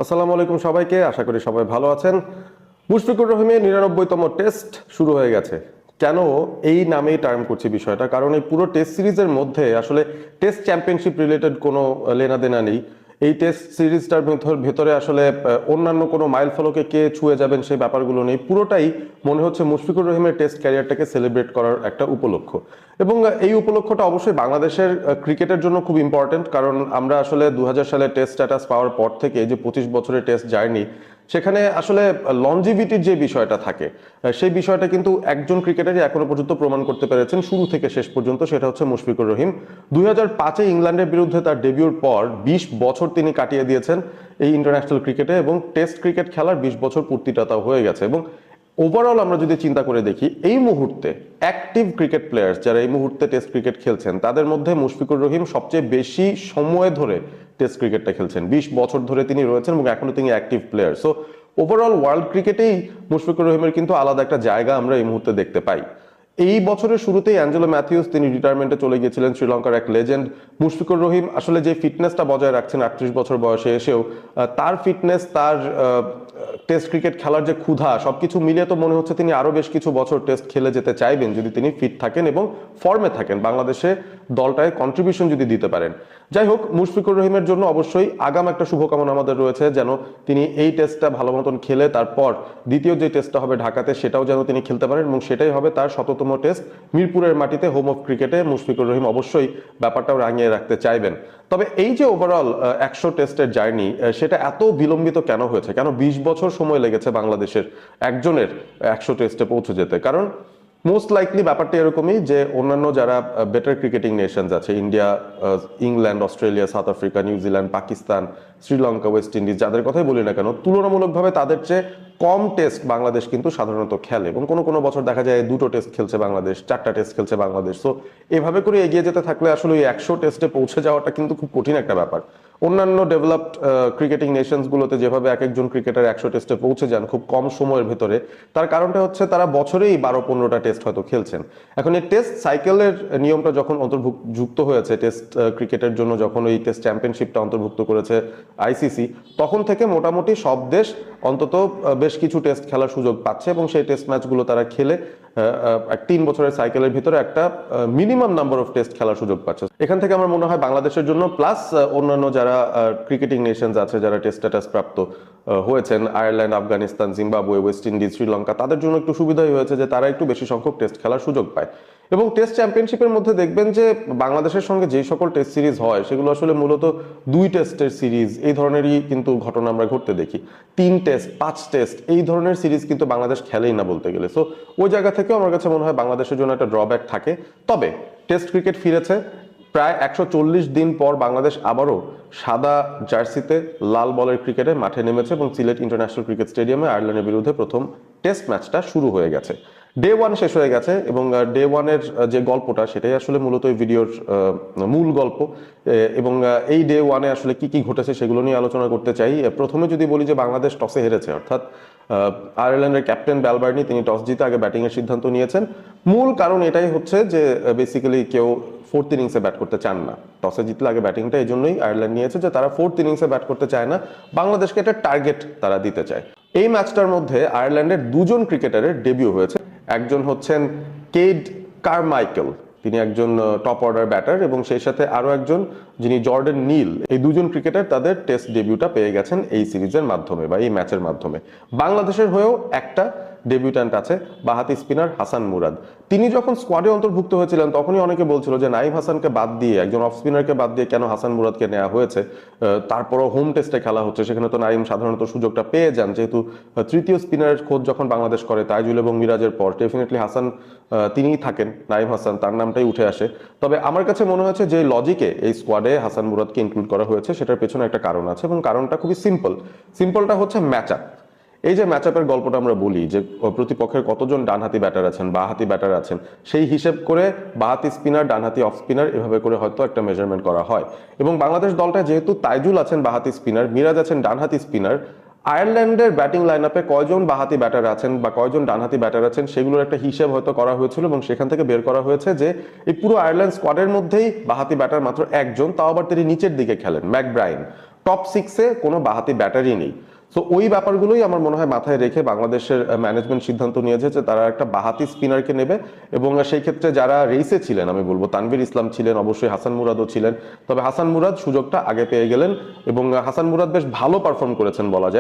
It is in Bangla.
আসসালামু আলাইকুম সবাইকে, আশা করি সবাই ভালো আছেন। মুশফিকুর রহিমের 99তম টেস্ট শুরু হয়ে গেছে। কেন এই নামেই টার্ম করছি বিষয়টা, কারণ এই পুরো টেস্ট সিরিজের মধ্যে আসলে টেস্ট চ্যাম্পিয়নশিপ রিলেটেড কোনো লেনাদেনা নেই। এই টেস্ট সিরিজটার ভেতরে আসলে অন্যান্য কোনো মাইল ফলকে কে ছুঁয়ে যাবেন সেই ব্যাপারগুলো নেই। পুরোটাই মনে হচ্ছে মুশফিকুর রহিমের টেস্ট ক্যারিয়ারটাকে সেলিব্রেট করার একটা উপলক্ষ। এবং এই উপলক্ষটা অবশ্যই বাংলাদেশের ক্রিকেটের জন্য খুব ইম্পর্টেন্ট, কারণ আমরা আসলে 2000 সালে টেস্ট স্ট্যাটাস পাওয়ার পর থেকে এই যে 25 বছরের টেস্ট জার্নি, সেখানে আসলে লনজিভিটির যে বিষয়টা থাকে সেই বিষয়টা কিন্তু একজন ক্রিকেটারই এখনো পর্যন্ত প্রমাণ করতে পেরেছেন শুরু থেকে শেষ পর্যন্ত, সেটা হচ্ছে মুশফিকুর রহিম। 2005-এ ইংল্যান্ডের বিরুদ্ধে তার ডেবিউর পর 20 বছর তিনি কাটিয়ে দিয়েছেন এই ইন্টারন্যাশনাল ক্রিকেটে, এবং টেস্ট ক্রিকেট খেলার 20 বছর পূর্তিটা তাও হয়ে গেছে। এবং ওভারঅল আমরা যদি চিন্তা করে দেখি, এই মুহূর্তে অ্যাক্টিভ ক্রিকেট প্লেয়ার্স যারা এই মুহূর্তে টেস্ট ক্রিকেট খেলছেন তাদের মধ্যে মুশফিকুর রহিম সবচেয়ে বেশি সময় ধরে টেস্ট ক্রিকেটটা খেলছেন। 20 বছর ধরে তিনি রয়েছেন এবং এখনো তিনি active player. So overall world ক্রিকেটেই মুশফিকুর রহিমের কিন্তু আলাদা একটা জায়গা আমরা এই মুহূর্তে দেখতে পাই। এই বছরের শুরুতেই অ্যাঞ্জেলো ম্যাথিউস তিনি রিটায়ারমেন্টে চলে গিয়েছিলেন, শ্রীলঙ্কার এক লেজেন্ড। মুশফিকুর রহিম আসলে যে ফিটনেসটা বজায় রাখছেন 38 বছর বয়সে এসেও, তার ফিটনেস, তার টেস্ট ক্রিকেট খেলার যে ক্ষুধা, সবকিছু মিলিয়ে তো মনে হচ্ছে তিনি আরো বেশ কিছু বছর টেস্ট খেলে যেতে চাইবেন যদি তিনি ফিট থাকেন এবং ফর্মে থাকেন, বাংলাদেশে দলটায় কন্ট্রিবিউশন যদি দিতে পারেন। যাই হোক, মুশফিকুর রহিমের জন্য অবশ্যই আগাম একটা শুভকামনা আমাদের রয়েছে, যেন তিনি এই টেস্টটা ভালো মতন খেলে তারপর দ্বিতীয় যে টেস্টটা হবে ঢাকাতে সেটাও যেন তিনি খেলতে পারেন, এবং সেটাই হবে তার 100তম টেস্ট মিরপুরের মাটিতে, হোম অফ ক্রিকেটে। মুশফিকুর রহিম অবশ্যই ব্যাপারটাও রাঙিয়ে রাখতে চাইবেন। তবে এই যে ওভারঅল 100 টেস্টের জার্নি, সেটা এত বিলম্বিত কেন হয়েছে, কেন 20 বছর সময় লেগেছে বাংলাদেশের একজনের 100 টেস্টে পৌঁছে যেতে? কারণ মোস্ট লাইকলি ব্যাপারটা এরকমই যে অন্যান্য যারা বেটার ক্রিকেটিং নেশনস আছে, India, England, Australia, south Africa, New Zealand, Pakistan, Sri Lanka, West Indies, যাদের কথাই বলি না কেন, তুলনামূলকভাবে তাদের চেয়ে কম টেস্ট বাংলাদেশ কিন্তু সাধারণত খেলে। এবং কোনো কোনো বছর দেখা যায় 2টো টেস্ট খেলছে বাংলাদেশ, 4টা টেস্ট খেলছে বাংলাদেশ। সো এভাবে করে এগিয়ে যেতে থাকলে আসলে ওই 100 টেস্টে পৌঁছে যাওয়াটা কিন্তু খুব কঠিন একটা ব্যাপার। অন্যান্য ডেভেলপড ক্রিকেটিং নেশনসগুলোতে যেভাবে এক একজন ক্রিকেটার 100 টেস্টে পৌঁছে যান খুব কম সময়ের ভেতরে, তার কারণটা হচ্ছে তারা বছরেই 12-15টা টেস্ট হয়তো খেলছেন। এখন এই টেস্ট সাইকেলের নিয়মটা যখন যুক্ত হয়েছে টেস্ট ক্রিকেটের জন্য, যখন এই টেস্ট চ্যাম্পিয়নশিপটা অন্তর্ভুক্ত করেছে আইসিসি, তখন থেকে মোটামুটি সব দেশ অন্তত বেশ কিছু টেস্ট খেলার সুযোগ পাচ্ছে, এবং সেই টেস্ট ম্যাচগুলো তারা খেলে 3 বছরের সাইকেলের ভিতরে একটা মিনিমাম নাম্বার অফ টেস্ট খেলার সুযোগ পাচ্ছে। এখান থেকে আমার মনে হয় বাংলাদেশের জন্য, প্লাস অন্যান্য যারা ক্রিকেটিং নেশনস আছে যারা টেস্ট স্ট্যাটাস প্রাপ্ত হয়েছেন, Ireland, Afghanistan, Zimbabwe, West Indies, Sri Lanka, তাদের জন্য একটু সুবিধাই হয়েছে যে তারা একটু বেশি সংখ্যক টেস্ট খেলার সুযোগ পায়। এবং টেস্ট চ্যাম্পিয়নশিপের মধ্যে দেখবেন যে বাংলাদেশের সঙ্গে যে সকল টেস্ট সিরিজ হয় সেগুলো আসলে মূলত 2 টেস্টের সিরিজ, এই ধরনেরই কিন্তু ঘটনা আমরা ঘটতে দেখি। 3 টেস্ট, 5 টেস্ট, এই ধরনের সিরিজ কিন্তু বাংলাদেশ খেলেই না বলতে গেলে। সো ওই জায়গা থেকেও আমার কাছে মনে হয় বাংলাদেশের জন্য একটা ড্রব্যাক থাকে। তবে টেস্ট ক্রিকেট ফিরেছে প্রায় 140 দিন পর, বাংলাদেশ আবারও সাদা জার্সিতে লাল বলের ক্রিকেটে মাঠে নেমেছে, এবং সিলেট ইন্টারন্যাশনাল ক্রিকেট স্টেডিয়ামে আয়ারল্যান্ডের বিরুদ্ধে প্রথম টেস্ট ম্যাচটা শুরু হয়ে গেছে। ডে 1 শেষ হয়ে গেছে, এবং ডে 1-এর যে গল্পটা সেটাই আসলে মূলত এই ভিডিওর মূল গল্প। এবং এই ডে 1-এ আসলে কি কি ঘটেছে সেগুলো নিয়ে আলোচনা করতে চাই। প্রথমে যদি বলি যে বাংলাদেশ টসে হেরেছে, অর্থাৎ আয়ারল্যান্ডের ক্যাপ্টেন ব্যালবার্নি তিনি টস জিতে আগে ব্যাটিং এর সিদ্ধান্ত নিয়েছেন। মূল কারণ এটাই হচ্ছে যে বেসিক্যালি কেউ 4th ইনিংসে ব্যাট করতে চান না। টসে জিতলে আগে ব্যাটিংটা এই জন্যই আয়ারল্যান্ড নিয়েছে যে তারা 4th ইনিংসে ব্যাট করতে চায় না, বাংলাদেশকে একটা টার্গেট তারা দিতে চায়। এই ম্যাচটার মধ্যে আয়ারল্যান্ডের 2 জন ক্রিকেটারের ডেবিউ হয়েছে। একজন হচ্ছেন কেড কারমাইকেল, তিনি একজন টপ অর্ডার ব্যাটার, এবং সেই সাথে আরো একজন যিনি জর্ডেন নীল। এই 2 জন ক্রিকেটার তাদের টেস্ট ডেবিউটা পেয়ে গেছেন এই সিরিজের মাধ্যমে বা এই ম্যাচের মাধ্যমে। বাংলাদেশের হয়েও একটা ডেবিউট্যান্ট আছে, বাঁহাতি স্পিনার হাসান মুরাদ। তিনি যখন স্কোয়াডে অন্তর্ভুক্ত হয়েছিলেন তখনই অনেকে বলছিল যে নাইম হাসানকে বাদ দিয়ে, একজন অফ স্পিনারকে বাদ দিয়ে কেন হাসান মুরাদকে নেওয়া হয়েছে। তারপরও হোম টেস্টে খেলা হচ্ছে, সেখানে তো নাইম সাধারণত সুযোগটা পেয়ে যান, যেহেতু তৃতীয় স্পিনারের খোঁজ যখন বাংলাদেশ করে তাইজুল এবং মিরাজের পর, ডেফিনেটলি হাসান তিনিই থাকেন, নাইম হাসান তার নামটাই উঠে আসে। তবে আমার কাছে মনে হচ্ছে যে লজিকে এই স্কোয়াডে হাসান মুরাদকে ইনক্লুড করা হয়েছে সেটার পেছনে একটা কারণ আছে, এবং কারণটা খুবই সিম্পলটা হচ্ছে ম্যাচ আপ। এই যে ম্যাচ আপের গল্পটা আমরা বলি যে প্রতিপক্ষের কতজন ডানহাতি ব্যাটার আছেন, বাঁহাতি ব্যাটার আছেন, সেই হিসেব করে বাঁহাতি স্পিনার, ডানহাতি অফ স্পিনার, এভাবে করে হয়তো একটা মেজারমেন্ট করা হয়। এবং বাংলাদেশ দলটা যেহেতু তাইজুল আছেন বাঁহাতি স্পিনার, মিরাজ আছেন ডানহাতি স্পিনার, আয়ারল্যান্ডের ব্যাটিং লাইন আপে কয়জন বাঁহাতি ব্যাটার আছেন বা কয়জন ডানহাতি ব্যাটার আছেন সেগুলোর একটা হিসেব হয়তো করা হয়েছিল, এবং সেখান থেকে বের করা হয়েছে যে এই পুরো আয়ারল্যান্ড স্কোয়াডের মধ্যেই বাঁহাতি ব্যাটার মাত্র একজন, তাও আবার তিনি নিচের দিকে খেলেন, ম্যাকব্রাইন। টপ 6-এ কোনো বাঁহাতি ব্যাটারি নেই। সো ওই ব্যাপারগুলোই আমার মনে হয় মাথায় রেখে বাংলাদেশের ম্যানেজমেন্ট সিদ্ধান্ত নিয়েছে যে তারা একটা বাঁহাতি স্পিনারকে নেবে, এবং সেই ক্ষেত্রে যারা রেসে ছিলেন আমি বলবো তানভীর ইসলাম ছিলেন, অবশ্যই হাসান মুরাদও ছিলেন। তবে হাসান মুরাদ সুযোগটা আগে পেয়ে গেলেন এবং হাসান মুরাদ বেশ ভালো পারফর্ম করেছেন বলা যায়।